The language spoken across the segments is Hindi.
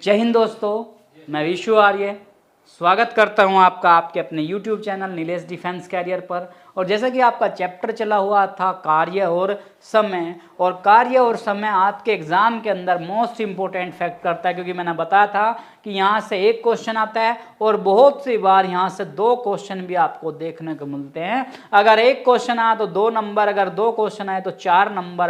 जय हिंद दोस्तों, मैं विशु आर्य स्वागत करता हूं आपका आपके अपने YouTube channel Nilesh defence career पर। और जैसा कि आपका चैप्टर चला हुआ था कार्य और समय, और कार्य और समय आपके एग्जाम के अंदर मोस्ट इम्पोर्टेंट फैक्ट करता है, क्योंकि मैंने बताया था कि यहाँ से एक क्वेश्चन आता है और बहुत सी बार यहाँ से दो क्वेश्चन भी आपको देखने को मिलते हैं। अगर एक क्वेश्चन आया तो 2 नंबर, अगर 2 क्वेश्चन आए तो 4 नंबर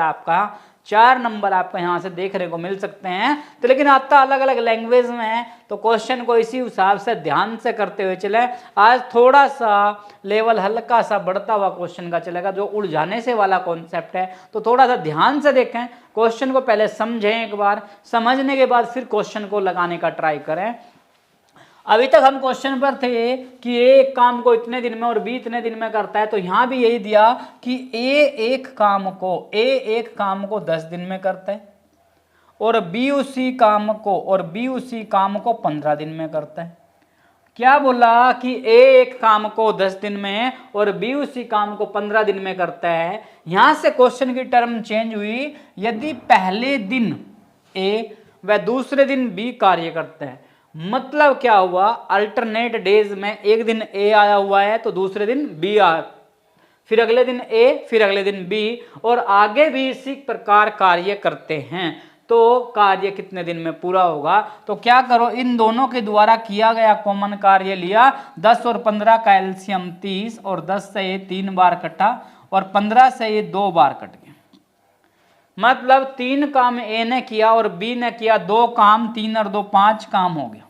आपको यहाँ से देखने को मिल सकते हैं। तो लेकिन आता अलग अलग लैंग्वेज में है, तो क्वेश्चन को इसी हिसाब से ध्यान से करते हुए चले। आज थोड़ा सा लेवल हल्का सा बढ़ता हुआ क्वेश्चन का चलेगा, जो उलझाने से वाला कॉन्सेप्ट है, तो थोड़ा सा ध्यान से देखें। क्वेश्चन को पहले समझें, एक बार समझने के बाद फिर क्वेश्चन को लगाने का ट्राई करें। अभी तक हम क्वेश्चन पर थे कि ए एक काम को इतने दिन में और बी इतने दिन में करता है, तो यहां भी यही दिया कि ए एक काम को 10 दिन में करता है और बी उसी काम को 15 दिन में करता है। क्या बोला कि ए एक काम को 10 दिन में और बी उसी काम को 15 दिन में करता है। यहां से क्वेश्चन की टर्म चेंज हुई, यदि पहले दिन ए व दूसरे दिन बी कार्य करता है। मतलब क्या हुआ, अल्टरनेट डेज में एक दिन ए आया हुआ है तो दूसरे दिन बी आया, फिर अगले दिन ए, फिर अगले दिन बी, और आगे भी इसी प्रकार कार्य करते हैं। तो कार्य कितने दिन में पूरा होगा? तो क्या करो, इन दोनों के द्वारा किया गया कॉमन कार्य लिया, 10 और 15 का एलसीएम 30, और 10 से ये 3 बार कटा और 15 से ये 2 बार कट गया। मतलब 3 काम ए ने किया और बी ने किया 2 काम, 3 और 2 5 काम हो गया।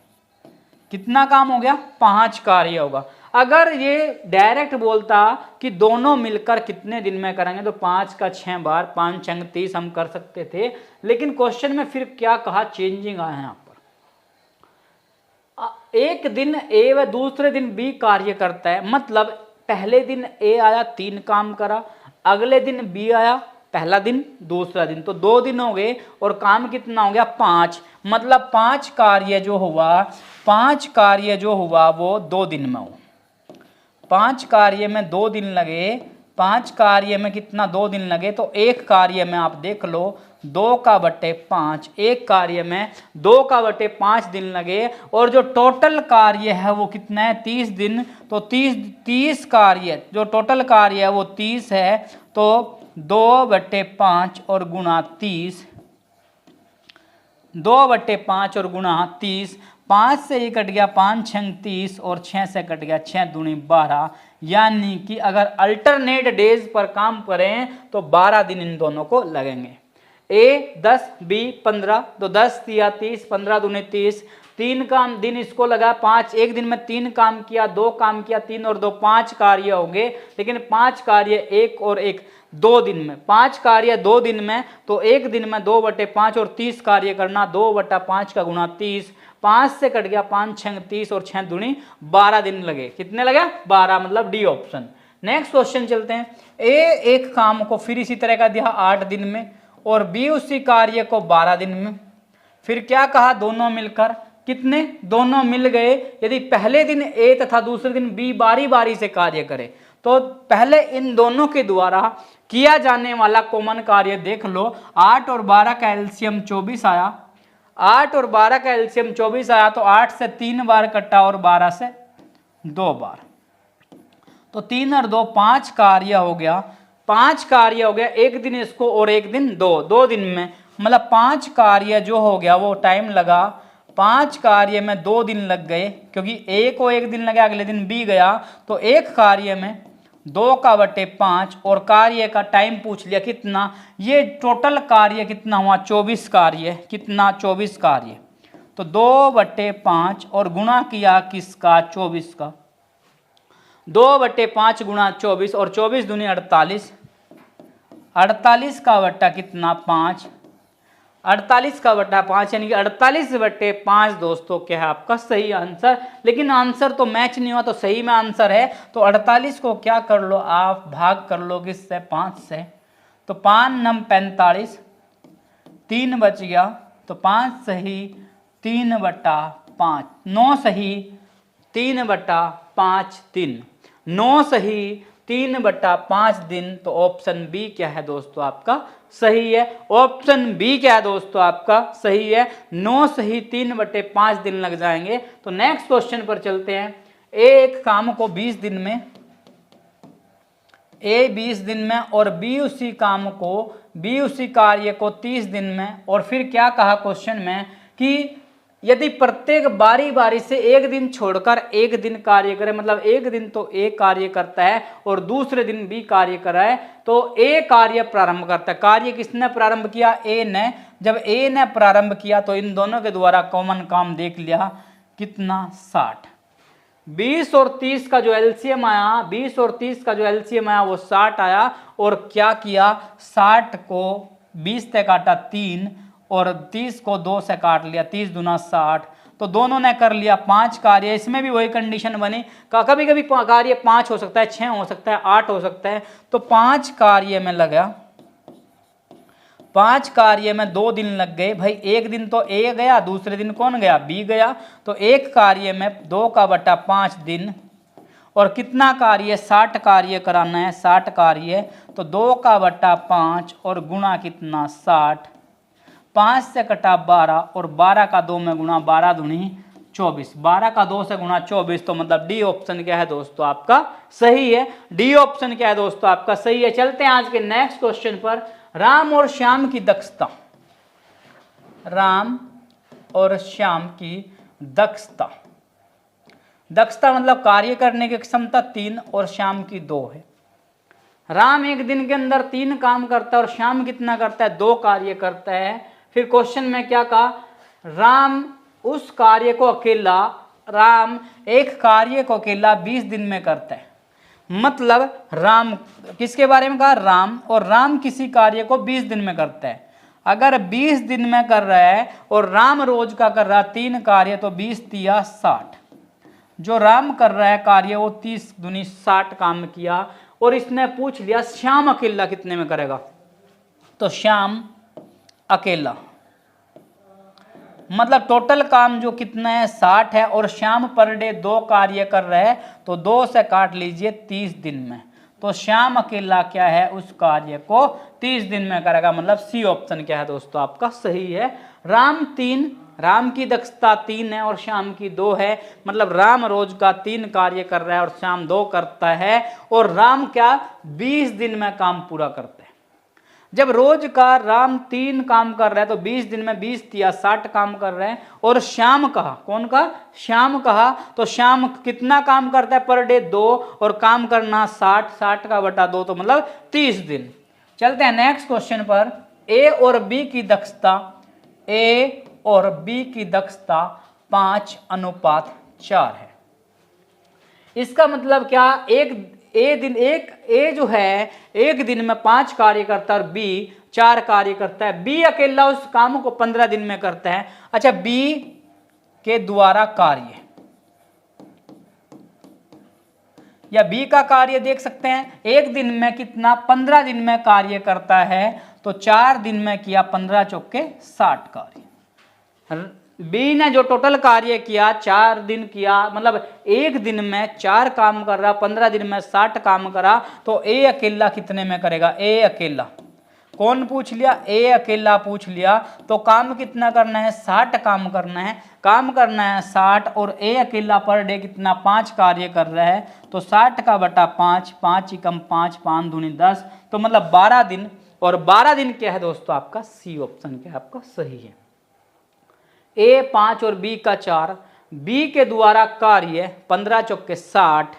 कितना काम हो गया? 5 कार्य होगा। अगर ये डायरेक्ट बोलता कि दोनों मिलकर कितने दिन में करेंगे, तो 5 का 6 बार, 5 छंग 30 हम कर सकते थे। लेकिन क्वेश्चन में फिर क्या कहा, चेंजिंग आया यहाँ पर। एक दिन ए व दूसरे दिन बी कार्य करता है, मतलब पहले दिन ए आया 3 काम करा, अगले दिन बी आया, पहला दिन दूसरा दिन, तो 2 दिन हो गए और काम कितना हो गया? 5। मतलब 5 कार्य जो हुआ वो 2 दिन में हो। 5 कार्य में 2 दिन लगे, 5 कार्य में कितना 2 दिन लगे, तो एक कार्य में आप देख लो 2/5, एक कार्य में 2/5 दिन लगे, और जो टोटल कार्य है वो कितना है? 30 दिन। तो 30 कार्य, जो टोटल कार्य है वो 30 है, तो 2/5 और गुणा 30, 2/5 और गुणा 30, 5 से ये कट गया 5 छंग 30 और 6 से कट गया 6 दूनी 12। यानी कि अगर अल्टरनेट डेज पर काम करें तो 12 दिन इन दोनों को लगेंगे। ए 10, बी 15, तो 10 या 30, 15 दूनी 30, 3 काम दिन इसको लगा, 5 एक दिन में 3 काम किया, 2 काम किया, 3 और 2 5 कार्य होंगे। लेकिन 5 कार्य एक और एक 2 दिन में, 5 कार्य 2 दिन में, तो एक दिन में 2/5 और 30 कार्य करना, 2/5 का गुणा 30, 5 से कट गया 5 छंग 30 और 6 दूनी 12 दिन लगे। कितने लगे? 12, मतलब डी ऑप्शन। नेक्स्ट क्वेश्चन चलते हैं। ए एक काम को फिर इसी तरह का दिया 8 दिन में और बी उसी कार्य को 12 दिन में। फिर क्या कहा, दोनों मिलकर कितने? दोनों मिल गए। यदि पहले दिन ए तथा दूसरे दिन बी बारी बारी से कार्य करे, तो पहले इन दोनों के द्वारा किया जाने वाला कॉमन कार्य देख लो। 8 और 12 का एलसीएम 24 आया, 8 और 12 का एलसीएम 24 आया, तो 8 से 3 बार कटा और 12 से 2 बार, तो 3 और 2 5 कार्य हो गया। 5 कार्य हो गया, एक दिन इसको और एक दिन 2 दिन में, मतलब 5 कार्य जो हो गया वो टाइम लगा। 5 कार्य में 2 दिन लग गए, क्योंकि ए को एक दिन लगा, अगले दिन बी गया, तो एक कार्य में 2/5 और कार्य का टाइम पूछ लिया कितना। ये टोटल कार्य कितना हुआ? 24 कार्य। कितना? 24 कार्य। तो 2/5 और गुणा किया किसका? 24 का। 2/5 गुणा 24 और 24 दूनी 48, 48 का बट्टा कितना? 5, 48 का बट्टा 5, यानी कि 48/5 दोस्तों क्या है आपका सही आंसर। लेकिन आंसर तो मैच नहीं हुआ, तो सही में आंसर है। तो 48 को क्या कर लो आप, भाग कर लो किससे? 5 से। तो 5 9 45, 3 बच गया, तो 5 सही 3/5, 9 सही 3/5 3, 9 सही 3/5 दिन। तो ऑप्शन बी क्या है दोस्तों आपका सही है। ऑप्शन बी क्या है दोस्तों आपका सही है। 9 सही 3/5 दिन लग जाएंगे। तो नेक्स्ट क्वेश्चन पर चलते हैं। एक काम को 20 दिन में, ए 20 दिन में और बी उसी काम को, बी उसी कार्य को 30 दिन में। और फिर क्या कहा क्वेश्चन में कि यदि प्रत्येक बारी बारी से एक दिन छोड़कर एक दिन कार्य करे, मतलब एक दिन तो ए कार्य करता है और दूसरे दिन बी कार्य कराए, तो ए कार्य प्रारंभ करता है। कार्य किसने प्रारंभ किया? ए ने। जब ए ने प्रारंभ किया तो इन दोनों के द्वारा कॉमन काम देख लिया, कितना? 60। 20 और 30 का जो एलसीएम आया, 20 और 30 का जो एलसीएम आया वो 60 आया। और क्या किया? 60 को 20 से काटा 3 और 30 को 2 से काट लिया, 30 दूना 60। तो दोनों ने कर लिया 5 कार्य। इसमें भी वही कंडीशन बनी, कभी कभी कार्य 5 हो सकता है, 6 हो सकता है, 8 हो सकता है। तो 5 कार्य में लगा, 5 कार्य में 2 दिन लग गए भाई। एक दिन तो ए गया, दूसरे दिन कौन गया? बी गया। तो एक कार्य में 2/5 दिन। और कितना कार्य? 60 कार्य कराना है, 60 कार्य। तो 2/5 और गुणा कितना? 60। 5 से कटा 12 और 12 का 2 में गुणा, 12 दूनी 24। 12 का 2 से गुणा 24। तो मतलब डी ऑप्शन क्या है दोस्तों आपका सही है। डी ऑप्शन क्या है दोस्तों आपका सही है। चलते हैं आज के नेक्स्ट क्वेश्चन पर। राम और श्याम की दक्षता, राम और श्याम की दक्षता, दक्षता मतलब कार्य करने की क्षमता 3 और श्याम की 2 है। राम एक दिन के अंदर 3 काम करता है और श्याम कितना करता है? 2 कार्य करता है। फिर क्वेश्चन में क्या कहा? राम उस कार्य को अकेला, राम एक कार्य को अकेला 20 दिन में करता है। मतलब राम किसके बारे में कहा? राम। और राम किसी कार्य को 20 दिन में करता है। अगर 20 दिन में कर रहा है और राम रोज का कर रहा है 3 कार्य, तो 20 तिया 60। जो राम कर रहा है कार्य वो 30 दूनी 60 काम किया। और इसने पूछ लिया श्याम अकेला कितने में करेगा? तो श्याम अकेला, मतलब टोटल काम जो कितना है? 60 है। और श्याम पर डे 2 कार्य कर रहे हैं, तो 2 से काट लीजिए 30 दिन में। तो श्याम अकेला क्या है? उस कार्य को 30 दिन में करेगा। मतलब सी ऑप्शन क्या है दोस्तों आपका सही है। राम 3, राम की दक्षता 3 है और श्याम की 2 है। मतलब राम रोज का 3 कार्य कर रहा है और श्याम 2 करता है। और राम क्या 20 दिन में काम पूरा करता है। जब रोज का राम 3 काम कर रहा है तो 20 दिन में 20 तिया 60 काम कर रहे हैं। और श्याम कहा, कौन कहा? श्याम कहा। तो श्याम कितना काम करता है पर डे? 2 और काम करना 60, 60 का बटा 2 तो मतलब 30 दिन। चलते हैं नेक्स्ट क्वेश्चन पर। ए और बी की दक्षता, ए और बी की दक्षता 5:4 है। इसका मतलब क्या? ए जो है एक दिन में 5 कार्य करता है और बी 4 कार्य करता है। बी अकेला उस काम को 15 दिन में करता है। अच्छा, बी के द्वारा कार्य या बी का कार्य देख सकते हैं। एक दिन में कितना? 15 दिन में कार्य करता है। तो 4 दिन में किया 15 चौके 60 कार्य। बी ने जो टोटल कार्य किया 4 दिन किया, मतलब एक दिन में 4 काम कर रहा, 15 दिन में 60 काम करा। तो ए अकेला कितने में करेगा? ए अकेला कौन पूछ लिया? ए अकेला पूछ लिया। तो काम कितना करना है? 60 काम करना है। काम करना है 60 और ए अकेला पर डे कितना? 5 कार्य कर रहा है। तो 60 का बटा 5, 5 एकम 5, 5 दूनी 10। तो मतलब 12 दिन। और 12 दिन क्या है दोस्तों आपका? सी ऑप्शन क्या है आपका सही है। ए 5 और बी का 4, बी के द्वारा कार्य 15 चौके 60।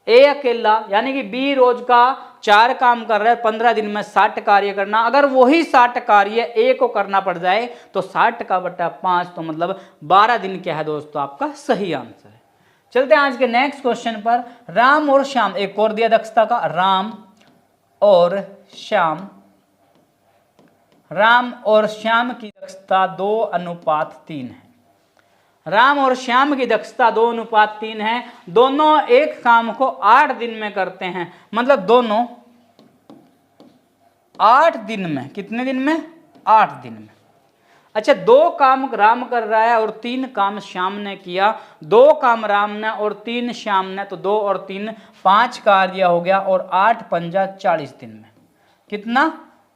ए अकेला यानी कि बी रोज का 4 काम कर रहा है, 15 दिन में 60 कार्य करना। अगर वही 60 कार्य ए को करना पड़ जाए तो 60 का बटा 5 तो मतलब 12 दिन क्या है दोस्तों आपका सही आंसर है। चलते हैं आज के नेक्स्ट क्वेश्चन पर। राम और श्याम, एक और दिया दक्षता का, राम और श्याम, राम और श्याम की दक्षता 2:3 है। राम और श्याम की दक्षता 2:3 है। दोनों एक काम को 8 दिन में करते हैं। मतलब दोनों 8 दिन में, कितने दिन में? 8 दिन में। अच्छा, 2 काम राम कर रहा है और 3 काम श्याम ने किया। 2 काम राम ने और 3 श्याम ने, तो 2 और 3 5 कार्य हो गया और 8 पंजा 40 दिन में। कितना?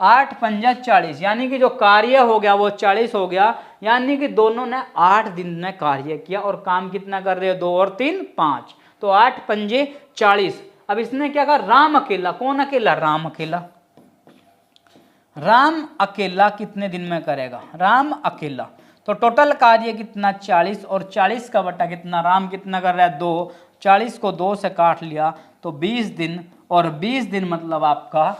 8 पंजा 40, यानी कि जो कार्य हो गया वो 40 हो गया, यानी कि दोनों ने 8 दिन में कार्य किया। और काम कितना कर रहे हो? 2 और 3 5, तो 8 पंजे 40। अब इसने क्या कहा? राम अकेला। कौन अकेला? राम अकेला। राम अकेला कितने दिन में करेगा? राम अकेला। तो टोटल कार्य कितना? 40, और 40 का बटा कितना? राम कितना कर रहा है? 2। 40 को 2 से काट लिया तो 20 दिन, और 20 दिन मतलब आपका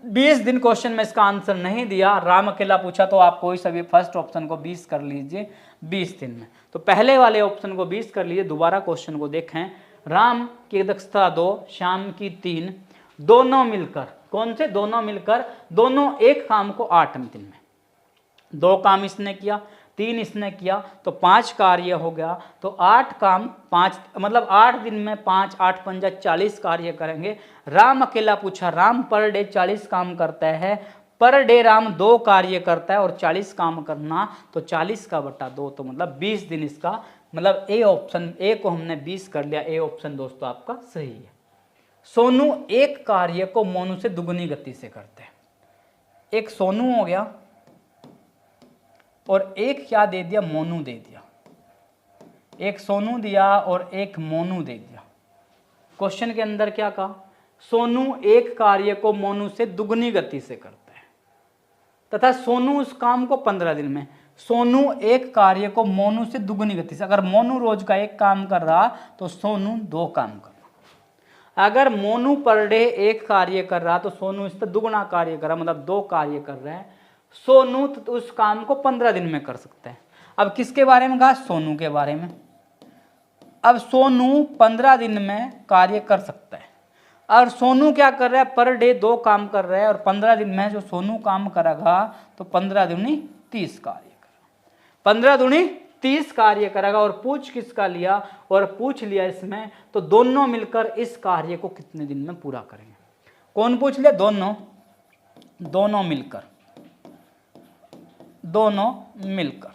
20 दिन। क्वेश्चन में इसका आंसर नहीं दिया, राम अकेला पूछा, तो आप कोई सभी फर्स्ट ऑप्शन को 20 कर लीजिए 20 दिन में। तो पहले वाले ऑप्शन को 20 कर लीजिए। दोबारा क्वेश्चन को देखें। राम की दक्षता 2, श्याम की 3, दोनों मिलकर, कौन से? दोनों मिलकर, दोनों एक काम को 8 दिन में, 2 काम इसने किया, 3 इसने किया, तो 5 कार्य हो गया। तो 8 काम 5 मतलब 8 दिन में 5, 8 पंजा 40 कार्य करेंगे। राम अकेला पूछा, राम पर डे 40 काम करता है, पर डे राम 2 कार्य करता है और 40 काम करना, तो 40 का बटा 2, तो मतलब 20 दिन इसका, मतलब ए ऑप्शन, ए को हमने 20 कर लिया। ए ऑप्शन दोस्तों आपका सही है। सोनू एक कार्य को मोनू से दुगनी गति से करते हैं। एक सोनू हो गया और एक क्या दे दिया? मोनू दे दिया। एक सोनू दिया और एक मोनू दे दिया। क्वेश्चन के अंदर क्या कहा? सोनू एक कार्य को मोनू से दुगनी गति से करता है तथा सोनू उस काम को 15 दिन में। सोनू एक कार्य को मोनू से दुगनी गति से, अगर मोनू रोज का एक काम कर रहा तो सोनू 2 काम कर रहा। अगर मोनू पर डे एक कार्य कर रहा तो सोनू इससे दुगना कार्य कर रहा, मतलब 2 कार्य कर रहा है। सोनू तो उस काम को 15 दिन में कर सकता है। अब किसके बारे में कहा? सोनू के बारे में। अब सोनू 15 दिन में कार्य कर सकता है, और सोनू क्या कर रहा है? पर डे 2 काम कर रहा है, और 15 दिन में जो सोनू काम करेगा तो 15 दूनी 30 कार्य करेगा। 15 दूनी 30 कार्य करेगा। और पूछ किसका लिया? और पूछ लिया इसमें, तो दोनों मिलकर इस कार्य को कितने दिन में पूरा करेंगे? कौन पूछ लिया? दोनों। दोनों मिलकर, दोनों मिलकर।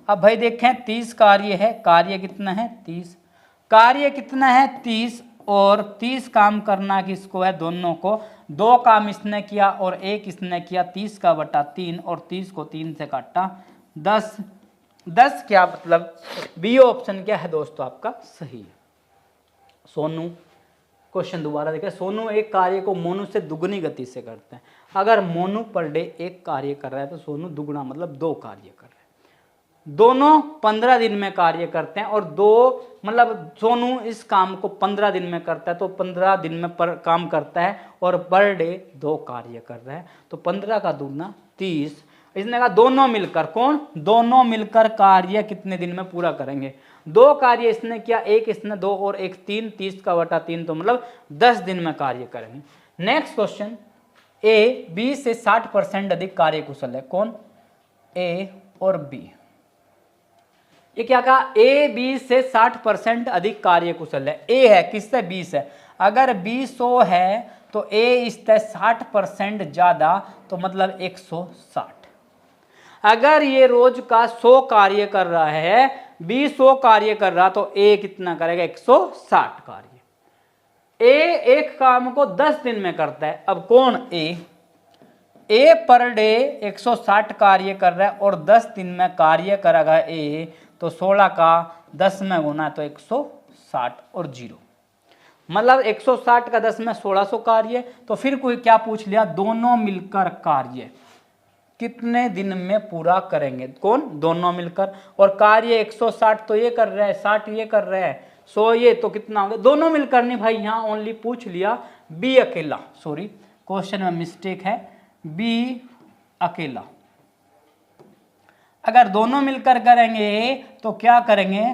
अब भाई देखें, 30 कार्य है, कार्य कितना है? 30। कार्य कितना है? 30, और 30 काम करना किसको है? दोनों को। 2 काम इसने किया और 1 इसने किया, 30 का बटा 3, और 30 को 3 से काटा 10। 10 क्या मतलब? बी ऑप्शन क्या है दोस्तों आपका सही है। सोनू, क्वेश्चन दोबारा देखें। सोनू एक कार्य को मोनू से दुगनी गति से करते हैं। अगर मोनू पर डे एक कार्य कर रहा है तो सोनू दुगना मतलब 2 कार्य कर रहा है। दोनों 15 दिन में कार्य करते हैं, और 2 मतलब सोनू इस काम को 15 दिन में करता है, तो 15 दिन में पर काम करता है, और पर डे 2 कार्य कर रहा है, तो 15 का दूना 30। इसने कहा दोनों मिलकर, कौन? दोनों मिलकर कार्य कितने दिन में पूरा करेंगे? 2 कार्य इसने किया, 1 इसने 2 और 1 3, 30 का बटा 3, तो मतलब 10 दिन में कार्य करेंगे। Next question. ए बी से 60% अधिक कार्यकुशल है। कौन? ए और बी। ये क्या कहा? ए बी से 60% अधिक कार्यकुशल है। ए है किससे? 20 है। अगर बी 100 है तो ए इससे 60% ज्यादा, तो मतलब 160। अगर ये रोज का 100 कार्य कर रहा है, बी 100 कार्य कर रहा, तो ए कितना करेगा? 160 कार्य। ए एक काम को 10 दिन में करता है। अब कौन? ए पर डे 160 कार्य कर रहा है और 10 दिन में कार्य करेगा ए, तो 16 का 10 में गुना तो 160 और 0, मतलब 160 का 10 में 1600 कार्य। तो फिर कोई क्या पूछ लिया? दोनों मिलकर कार्य कितने दिन में पूरा करेंगे? कौन? दोनों मिलकर। और कार्य 160 तो ये कर रहा है, 60 ये कर रहा है, 100 ये, तो कितना हो गया? दोनों मिलकर नहीं भाई, यहाँ ओनली पूछ लिया बी अकेला। सॉरी, क्वेश्चन में मिस्टेक है, बी अकेला। अगर दोनों मिलकर करेंगे तो क्या करेंगे?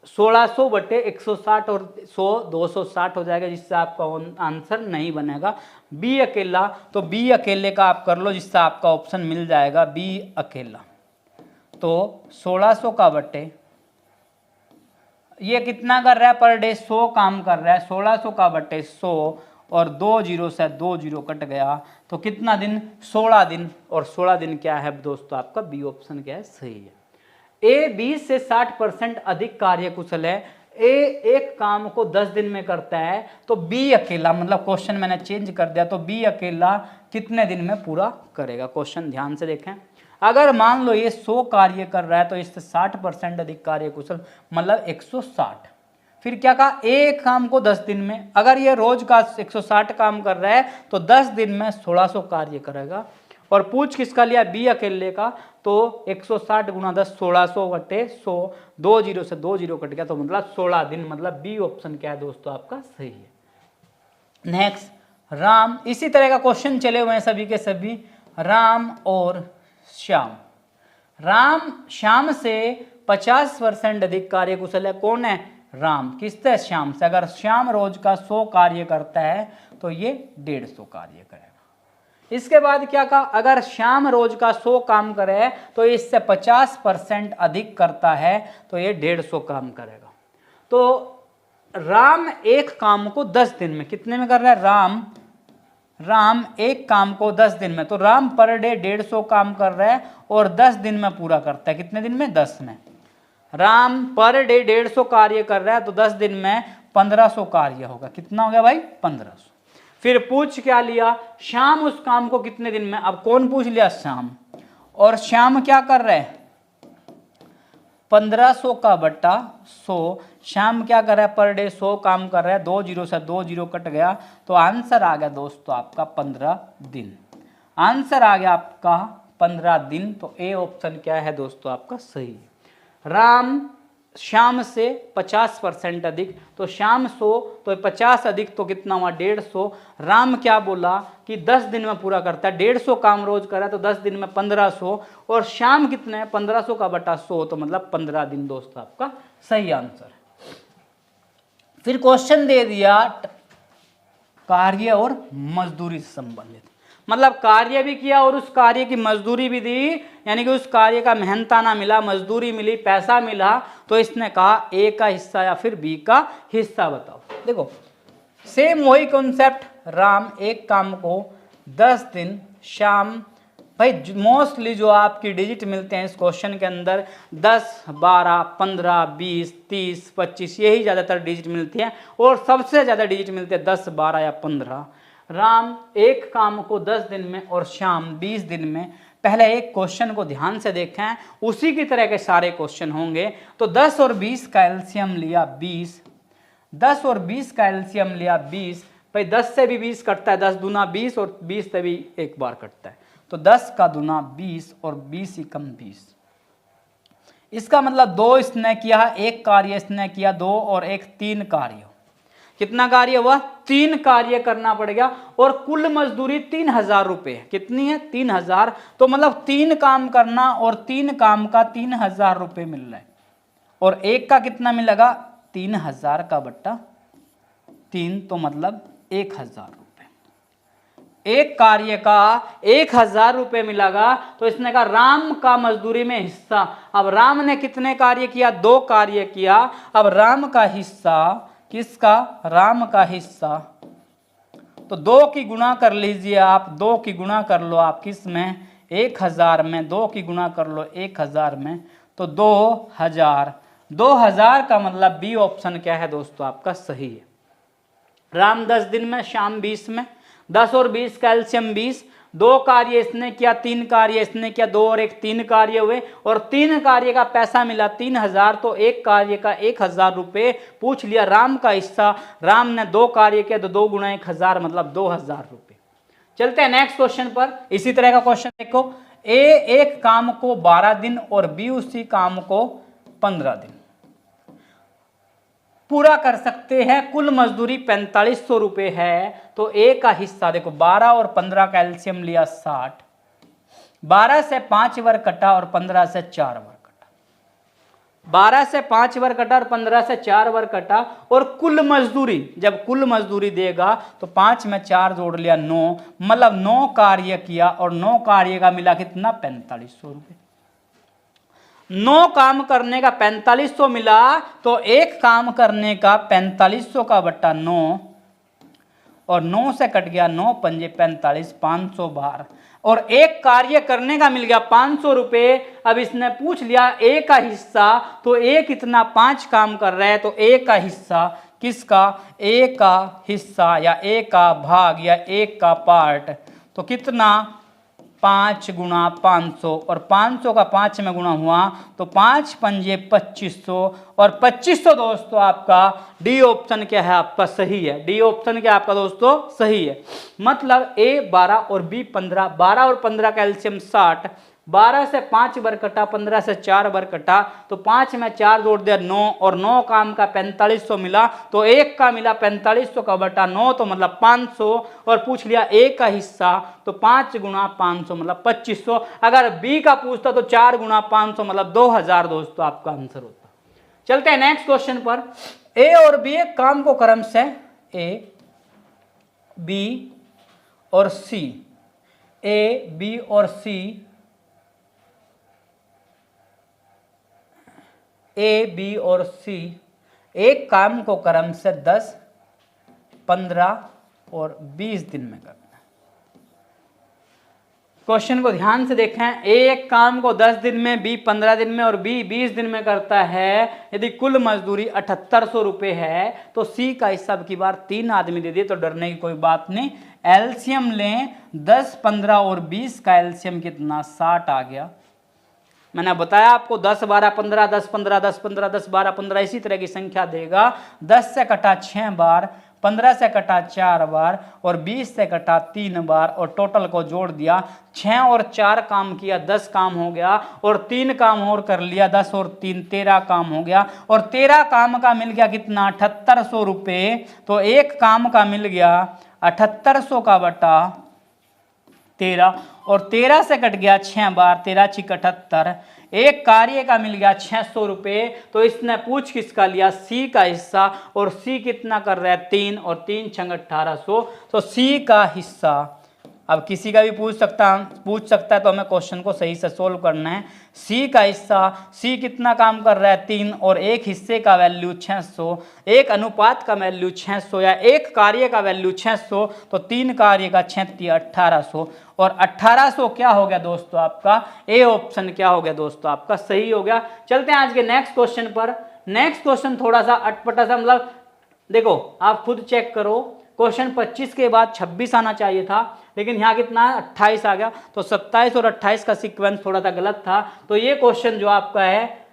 1600 बटे 160 और 100 260 हो जाएगा, जिससे आपका आंसर नहीं बनेगा। बी अकेला, तो बी अकेले का आप कर लो, जिससे आपका ऑप्शन मिल जाएगा बी अकेला। तो 1600 का बटे, ये कितना कर रहा है? पर डे 100 काम कर रहा है, 1600 का बटे 100, और 2 जीरो से 2 जीरो कट गया तो कितना दिन, 16 दिन। और 16 दिन क्या है दोस्तों आपका, बी ऑप्शन क्या है, सही है। ए 20 से 60% अधिक कार्यकुशल है, ए एक काम को 10 दिन में करता है, तो बी अकेला, मतलब क्वेश्चन मैंने चेंज कर दिया, तो बी अकेला कितने दिन में पूरा करेगा। क्वेश्चन ध्यान से देखें, अगर मान लो ये 100 कार्य कर रहा है तो इससे 60% अधिक कार्यकुशल मतलब 160। फिर क्या कहा, एक काम को 10 दिन में, अगर ये रोज का 160 काम कर रहा है तो 10 दिन में 1600 कार्य करेगा। और पूछ किसका लिया, बी अकेले का, तो 160 गुना 10 1600 बटे 100, 2 जीरो से 2 जीरो कट गया तो मतलब 16 दिन, मतलब बी ऑप्शन क्या है दोस्तों आपका, सही है। नेक्स्ट, राम, इसी तरह का क्वेश्चन चले हुए हैं सभी के सभी। राम और श्याम, राम श्याम से 50% अधिक कार्यकुशल है। कौन है, राम, किससे, श्याम से। अगर श्याम रोज का 100 कार्य करता है तो ये 150 कार्य करेगा। इसके बाद क्या कहा, अगर श्याम रोज का 100 काम करे तो इससे 50% अधिक करता है तो ये 150 काम करेगा। तो राम एक काम को 10 दिन में, कितने में कर रहा है, राम एक काम को 10 दिन में, तो राम पर डे 150 काम कर रहा है और 10 दिन में पूरा करता है। कितने दिन में, 10 में। राम पर डे 150 कार्य कर रहा है तो 10 दिन में 1500 कार्य होगा। कितना हो गया भाई, 1500। फिर पूछ क्या लिया, श्याम उस काम को कितने दिन में। अब कौन पूछ लिया, श्याम, और श्याम क्या कर रहे हैं, 1500 का बटा 100। श्याम क्या कर रहा है, पर डे 100 काम कर रहा है, 2 जीरो से 2 जीरो कट गया तो आंसर आ गया दोस्तों आपका 15 दिन। आंसर आ गया आपका 15 दिन, तो ए ऑप्शन क्या है दोस्तों आपका, सही। राम श्याम से 50% अधिक, तो श्याम 100 तो 50 अधिक तो कितना हुआ, 150। राम क्या बोला कि 10 दिन में पूरा करता है, 150 काम रोज करा तो 10 दिन में 1500, और श्याम कितने है, 1500 का बटा 100 तो मतलब 15 दिन दोस्तों आपका सही आंसर है। फिर क्वेश्चन दे दिया कार्य और मजदूरी से संबंधित, मतलब कार्य भी किया और उस कार्य की मजदूरी भी दी, यानी कि उस कार्य का मेहनताना मिला, मजदूरी मिली, पैसा मिला, तो इसने कहा ए का हिस्सा या फिर बी का हिस्सा बताओ। देखो सेम वही कॉन्सेप्ट, राम एक काम को 10 दिन, श्याम, भाई मोस्टली जो आपकी डिजिट मिलते हैं इस क्वेश्चन के अंदर 10, 12, 15, 20, 30, 25, यही ज़्यादातर डिजिट मिलती हैं, और सबसे ज़्यादा डिजिट मिलते हैं 10, 12 या 15। राम एक काम को 10 दिन में और श्याम 20 दिन में। पहले एक क्वेश्चन को ध्यान से देखें, उसी की तरह के सारे क्वेश्चन होंगे। तो 10 और 20 का एलसीएम लिया 20, 10 और 20 का एलसीएम लिया 20, भाई 10 से भी 20 कटता है, 10 दूना 20 और 20 से भी एक बार कटता है, तो 10 का दूना 20 और 20 ही कम 20। इसका मतलब 2 इसने किया, एक कार्य इसने किया 2 और एक 3 कार्य। कितना कार्य हुआ, 3 कार्य करना पड़ेगा, और कुल मजदूरी 3000 रुपये है। कितनी है, 3000। तो मतलब 3 काम करना और 3 काम का 3000 रुपये मिल रहा है, और एक का कितना मिलेगा, 3000 का बट्टा 3, तो मतलब 1000 रुपये। एक कार्य का 1000 रुपये मिलेगा, तो इसने कहा राम का मजदूरी में हिस्सा। अब राम ने कितने कार्य किया, 2 कार्य किया। अब राम का हिस्सा, किसका, राम का हिस्सा, तो 2 की गुणा कर लीजिए आप, 2 की गुणा कर लो आप किस में, 1000 में, 2 की गुणा कर लो 1000 में, तो 2000। 2000 का मतलब बी ऑप्शन क्या है दोस्तों आपका, सही है। राम 10 दिन में, श्याम 20 में, 10 और 20 का एलसीएम 20। 2 कार्य इसने किया, 3 कार्य इसने किया, 2 और 1 3 कार्य हुए, और 3 कार्य का पैसा मिला 3000, तो एक कार्य का 1000 रुपये। पूछ लिया राम का हिस्सा, राम ने 2 कार्य किया तो 2 गुणा 1000 मतलब 2000 रुपये। चलते हैं नेक्स्ट क्वेश्चन पर। इसी तरह का क्वेश्चन देखो, ए एक काम को 12 दिन और बी उसी काम को 15 दिन पूरा कर सकते हैं, कुल मजदूरी 4500 रुपये है, तो ए का हिस्सा देखो 12 और 15 का एलसीएम लिया 60, 12 से 5 बार कटा और 15 से 4 बार कटा, 12 से 5 बार कटा और 15 से 4 बार कटा, और कुल मजदूरी, जब कुल मजदूरी देगा तो 5 में 4 जोड़ लिया 9, मतलब 9 कार्य किया और 9 कार्य का मिला कितना, 4500 रुपये। 9 काम करने का 4500 मिला, तो एक काम करने का 4500 का बट्टा 9, और 9 से कट गया 9 पंजे 45, 500 बार और एक कार्य करने का मिल गया 500 रुपये। अब इसने पूछ लिया ए का हिस्सा, तो ए कितना 5 काम कर रहा है, तो ए का हिस्सा किसका, ए का हिस्सा या ए का भाग या ए का पार्ट, तो कितना 5 गुणा 500 और 500 का 5 में गुणा हुआ तो 5 पंजे 2500 और 2500 दोस्तों आपका डी ऑप्शन क्या है आपका सही है। डी ऑप्शन क्या आपका दोस्तों सही है। मतलब ए 12 और बी 15, 12 और 15 का एलसीएम 60, 12 से 5 बार कटा, 15 से 4 बार कटा, तो 5 में 4 जोड़ दिया 9 और 9 काम का 4500 मिला, तो एक का मिला 4500 का बटा 9 तो मतलब 500 और पूछ लिया ए का हिस्सा, तो 5 गुणा 500 मतलब 2500। अगर बी का पूछता तो 4 गुणा 500 मतलब 2000 दोस्तों आपका आंसर होता। चलते हैं नेक्स्ट क्वेश्चन पर। ए और बी एक काम को क्रम से ए बी और सी, ए बी और सी, ए बी और सी एक काम को क्रम से 10, 15 और 20 दिन में करना है। क्वेश्चन को ध्यान से देखें। ए एक काम को 10 दिन में, बी 15 दिन में और बी 20 दिन में करता है। यदि कुल मजदूरी 7800 रुपये है तो सी का हिस्सा अब की बार 3 आदमी दे दिए, तो डरने की कोई बात नहीं। एलसीएम लें, 10, 15 और 20 का एलसीएम कितना 60 आ गया। मैंने बताया आपको 10, 12, 15, 10, 15, 10, 15, 10, 12, 15 इसी तरह की संख्या देगा। 10 से कटा 6 बार, 15 से कटा 4 बार और 20 से कटा 3 बार और टोटल को जोड़ दिया। 6 और 4 काम किया 10 काम हो गया और 3 काम और कर लिया 10 और 3 13 काम हो गया और 13 काम का मिल गया कितना 7800 रुपये। तो एक काम का मिल गया 7800 का बटा 13 और 13 से कट गया 6 बार, 13 × 78। एक कार्य का मिल गया 600 रुपये। तो इसने पूछ किसका लिया, सी का हिस्सा, और सी कितना कर रहा है 3 और 3 × 1800, तो सी का हिस्सा। अब किसी का भी पूछ सकता है तो हमें क्वेश्चन को सही से सोल्व करना है। सी का हिस्सा, सी कितना काम कर रहा है 3 और एक हिस्से का वैल्यू 600, एक अनुपात का वैल्यू 600 या एक कार्य का वैल्यू 600, तो 3 कार्य का 6 1800 और 1800 क्या हो गया दोस्तों आपका ए ऑप्शन क्या हो गया दोस्तों आपका सही हो गया। चलते हैं आज के नेक्स्ट क्वेश्चन पर। नेक्स्ट क्वेश्चन थोड़ा सा अटपटा सा, मतलब देखो आप खुद चेक करो। क्वेश्चन 25 के बाद 26 आना चाहिए था, लेकिन यहाँ कितना 28 आ गया, तो 27 और 28 का सीक्वेंस थोड़ा सा गलत था। तो ये क्वेश्चन जो आपका है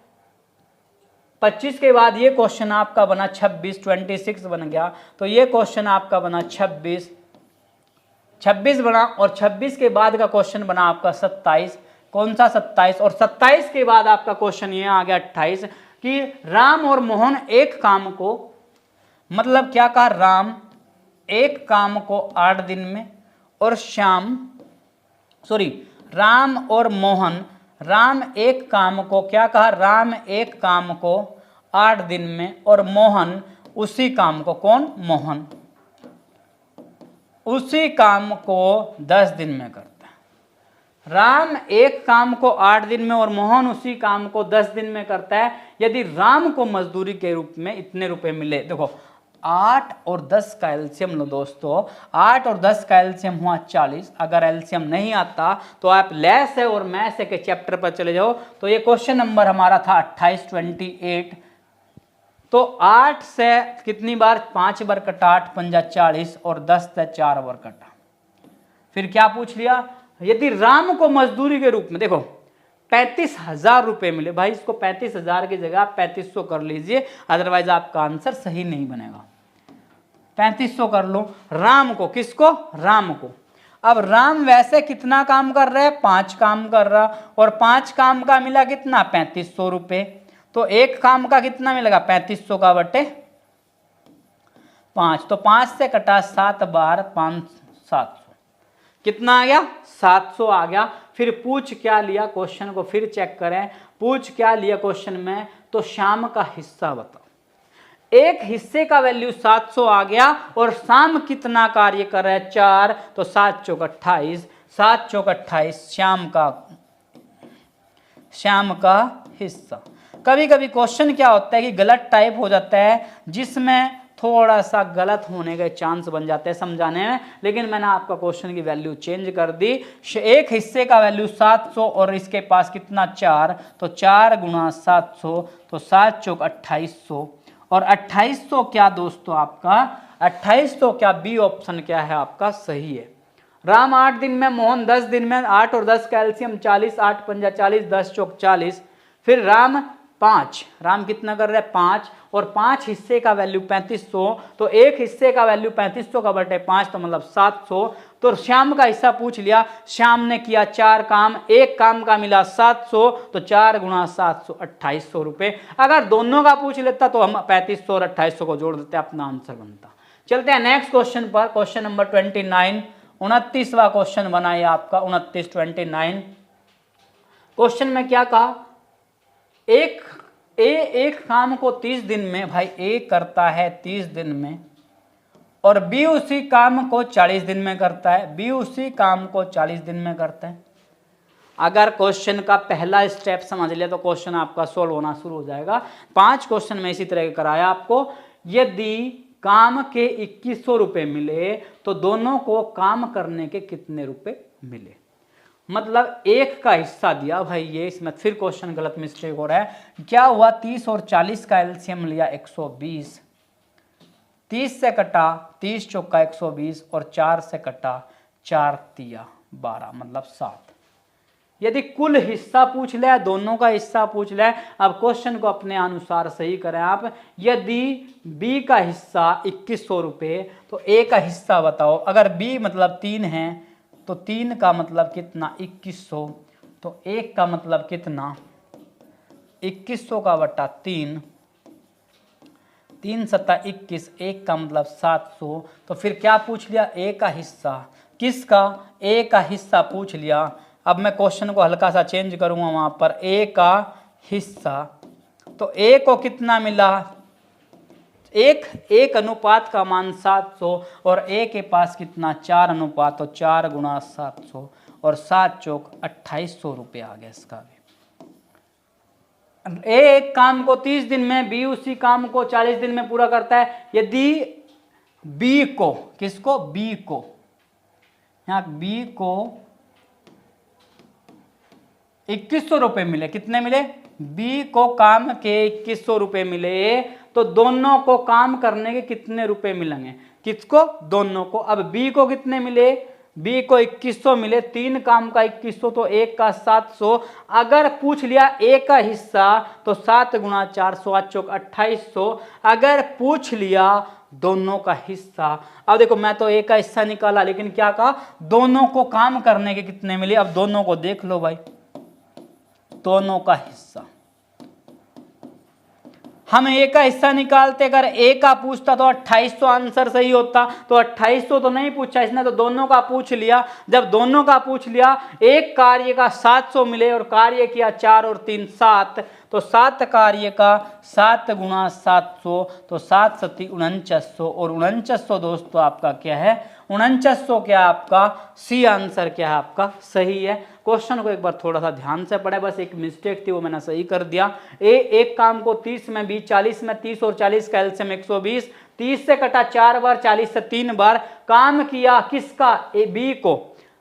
25 के बाद ये क्वेश्चन आपका बना 26, 26 बन गया, तो ये क्वेश्चन आपका बना 26 बना और 26 के बाद का क्वेश्चन बना आपका 27। कौन सा 27? और 27 के बाद आपका क्वेश्चन ये आ गया 28 कि राम और मोहन एक काम को, मतलब क्या कहा, राम एक काम को 8 दिन में और राम और मोहन, राम एक काम को क्या कहा, राम एक काम को 8 दिन में और मोहन उसी काम को, कौन, मोहन उसी काम को 10 दिन में करता है। राम एक काम को 8 दिन में और मोहन उसी काम को 10 दिन में करता है। यदि राम को मजदूरी के रूप में इतने रुपए मिले, देखो 8 और 10 का एलसीएम लो दोस्तों, 8 और 10 का एलसीएम हुआ 40। अगर एलसीएम नहीं आता तो आप लेस है और मैथ के चैप्टर पर चले जाओ। तो ये क्वेश्चन नंबर हमारा था 28, 28। तो 8 से कितनी बार 5 बार कटा, 8 पंजा 40 और 10 से 4 बार कटा। फिर क्या पूछ लिया, यदि राम को मजदूरी के रूप में, देखो 35,000 रुपये मिले, भाई इसको 35,000 की जगह 3500 कर लीजिए, अदरवाइज आपका आंसर सही नहीं बनेगा। 3500 कर लो। राम को, किसको, राम को। अब राम वैसे कितना काम कर रहा है, 5 काम कर रहा, और 5 काम का मिला कितना 3500 रुपये। तो एक काम का कितना मिलेगा 3500 का बटे 5, तो 5 से कटा 7 बार 5 700, कितना आ गया 700 आ गया। फिर पूछ क्या लिया, क्वेश्चन को फिर चेक करें, पूछ क्या लिया क्वेश्चन में, तो शाम का हिस्सा बताओ। एक हिस्से का वैल्यू 700 आ गया और शाम कितना कार्य कर रहा है 4, तो 7 चौक 28, 7 चौक 28 शाम का हिस्सा। कभी कभी क्वेश्चन क्या होता है कि गलत टाइप हो जाता है, जिसमें थोड़ा सा गलत होने के चांस बन जाते हैं समझाने में, लेकिन मैंने आपका क्वेश्चन की वैल्यू चेंज कर दी। एक हिस्से का वैल्यू 700 और इसके पास कितना 4, तो 4 गुणा 700, तो 7 चौक 2800। और 2800 क्या दोस्तों आपका 2800 क्या बी ऑप्शन क्या है आपका सही है। राम 8 दिन में, मोहन 10 दिन में, 8 और 10 कैल्शियम 40, 8 पंजा 40, 10 चौक 40। फिर राम 5, राम कितना कर रहे हैं 5, और 5 हिस्से का वैल्यू 3500, तो एक हिस्से का वैल्यू 3500 का बटे 5 तो मतलब 700। तो श्याम का हिस्सा पूछ लिया, श्याम ने किया 4 काम, एक काम का मिला 700, तो 4 गुणा 700 2800 रुपए। अगर दोनों का पूछ लेता तो हम 3500 और 2800 को जोड़ देते, अपना आंसर बनता। चलते हैं नेक्स्ट क्वेश्चन पर, क्वेश्चन नंबर 29, 29वां क्वेश्चन बना है आपका 29 29। क्वेश्चन में क्या कहा, एक काम को 30 दिन में, भाई ए करता है 30 दिन में और बी उसी काम को 40 दिन में करता है, बी उसी काम को 40 दिन में करता है। अगर क्वेश्चन का पहला स्टेप समझ लिया तो क्वेश्चन आपका सोल्व होना शुरू हो जाएगा। 5 क्वेश्चन में इसी तरह कराया आपको। यदि काम के 2100 रुपए मिले तो दोनों को काम करने के कितने रुपए मिले। मतलब एक का हिस्सा दिया भाई, ये इसमें फिर क्वेश्चन गलत मिस्टेक हो रहा है। क्या हुआ 30 और 40 का एलसीएम लिया 120, 30 से कटा 30 चौका 120 और 4 से कटा 4 तिया 12 मतलब 7। यदि कुल हिस्सा पूछ ले, दोनों का हिस्सा पूछ ले, अब क्वेश्चन को अपने अनुसार सही करें आप। यदि बी का हिस्सा 2100 रुपये तो ए का हिस्सा बताओ। अगर बी मतलब 3 है तो 3 का मतलब कितना 2100, तो एक का मतलब कितना 2100 का बटा 3, 3 सत्ता 21, एक का मतलब 700। तो फिर क्या पूछ लिया ए का हिस्सा, किसका ए का हिस्सा पूछ लिया। अब मैं क्वेश्चन को हल्का सा चेंज करूंगा, वहां पर ए का हिस्सा, तो ए को कितना मिला, एक अनुपात का मान 700 और ए के पास कितना 4 अनुपात, तो 4 गुणा 700 और 7 चौक 2800 रुपये आ गया इसका भी। ए एक काम को 30 दिन में, बी उसी काम को 40 दिन में पूरा करता है। यदि बी को, किसको बी को, यहां बी को 2100 रुपए मिले, कितने मिले बी को काम के 2100 रुपए मिले, तो दोनों को काम करने के कितने रुपए मिलेंगे, किसको दोनों को। अब बी को कितने मिले, बी को 2100 मिले, 3 काम का 2100 तो एक का 700। अगर पूछ लिया ए का हिस्सा तो 7 गुणा 400 8 चौक 2800। अगर पूछ लिया दोनों का हिस्सा, अब देखो मैं तो ए का हिस्सा निकाला, लेकिन क्या कहा दोनों को काम करने के कितने मिले। अब दोनों को देख लो भाई, दोनों का हिस्सा, हम ए का हिस्सा निकालते, अगर ए का पूछता तो 2800 आंसर सही होता, तो 2800 तो नहीं पूछा इसने, तो दोनों का पूछ लिया। जब दोनों का पूछ लिया, एक कार्य का 700 मिले और कार्य किया 4 और 3 7, तो 7 कार्य का 7 गुणा 700, तो 7 सती 4900 और 4900 दोस्तों आपका क्या है 4900 क्या आपका सी आंसर क्या है आपका सही है। क्वेश्चन को एक बार थोड़ा सा ध्यान से पढ़े, बस एक मिस्टेक थी वो मैंने सही कर दिया। ए एक काम को 30 में, बी 40 में, 30 और 40 का एलसीएम 120, 30 से कटा 4 बार, 40 से 3 बार, काम किया किसका ए बी को,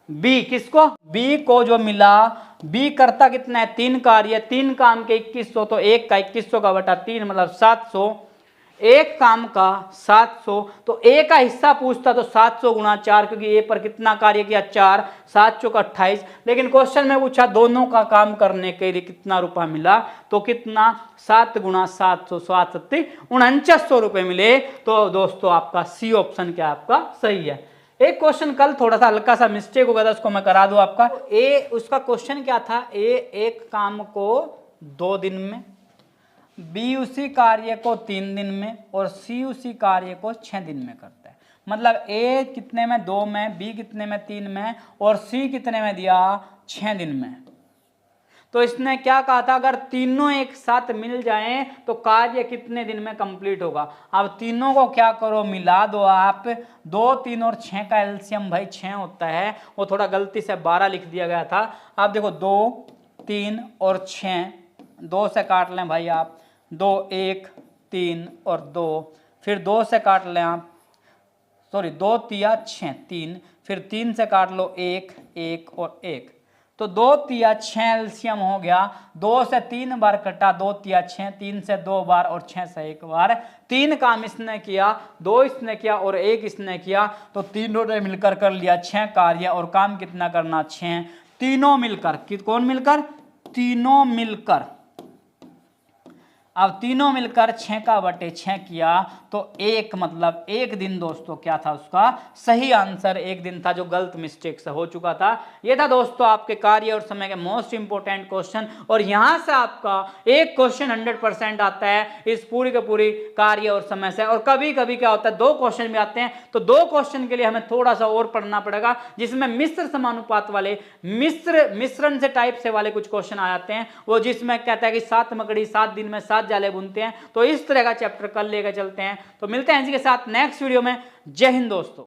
बी किसको बी को जो मिला, बी करता कितना है 3 कार्य, 3 काम के 2100 तो एक का 2100 का बटा 3 मतलब 700, एक काम का 700, तो ए का हिस्सा पूछता तो 700 गुणा 4, क्योंकि ए पर कितना कार्य किया 4, 7 चौक 28। लेकिन क्वेश्चन में पूछा दोनों का काम करने के लिए कितना रुपया मिला, तो कितना 7 गुणा 700 7 सत्ती 4900 रुपये मिले। तो दोस्तों आपका सी ऑप्शन क्या आपका सही है। एक क्वेश्चन कल थोड़ा सा हल्का सा मिस्टेक हो गया था, उसको मैं करा दूं आपका। ए उसका क्वेश्चन क्या था, ए एक काम को 2 दिन में, बी उसी कार्य को 3 दिन में और सी उसी कार्य को 6 दिन में करता है। मतलब ए कितने में 2 में, बी कितने में 3 में और सी कितने में दिया 6 दिन में। तो इसने क्या कहा था, अगर तीनों एक साथ मिल जाएं तो कार्य कितने दिन में कंप्लीट होगा। अब तीनों को क्या करो मिला दो आप, 2 3 और 6 का एलसीएम भाई 6 होता है, वो थोड़ा गलती से 12 लिख दिया गया था। आप देखो 2 3 और 6, 2 से काट लें भाई आप, 2 1 3 और 2 फिर 2 से काट लें आप, सॉरी 2 तिया 6 3, फिर 3 से काट लो 1 1 और 1, तो 2 तिया 6 एलसीएम हो गया। 2 से 3 बार कटा, 2 तिया 6, 3 से 2 बार और 6 से 1 बार। 3 काम इसने किया, 2 इसने किया और 1 इसने किया, तो तीनों ने मिलकर कर लिया 6 कार्य। और काम कितना करना? 6। तीनों मिलकर, कौन मिलकर? तीनों मिलकर। अब तीनों मिलकर 6 का बटे 6 किया, तो एक मतलब एक दिन दोस्तों क्या था उसका सही आंसर, एक दिन था जो गलत मिस्टेक से हो चुका था। ये था दोस्तों आपके कार्य और समय के मोस्ट इंपोर्टेंट क्वेश्चन। और यहां से आपका एक क्वेश्चन 100% आता है इस पूरी के पूरी कार्य और समय से। और कभी कभी क्या होता है 2 क्वेश्चन भी आते हैं, तो 2 क्वेश्चन के लिए हमें थोड़ा सा और पढ़ना पड़ेगा, जिसमें मिश्र समानुपात वाले, मिश्रण से टाइप से वाले कुछ क्वेश्चन आ जाते हैं, वो जिसमें कहता है कि 7 मकड़ी 7 दिन में 7 जाले बुनते हैं। तो इस तरह का चैप्टर कल लेकर चलते हैं। तो मिलते हैं इसी के साथ नेक्स्ट वीडियो में। जय हिंद दोस्तों।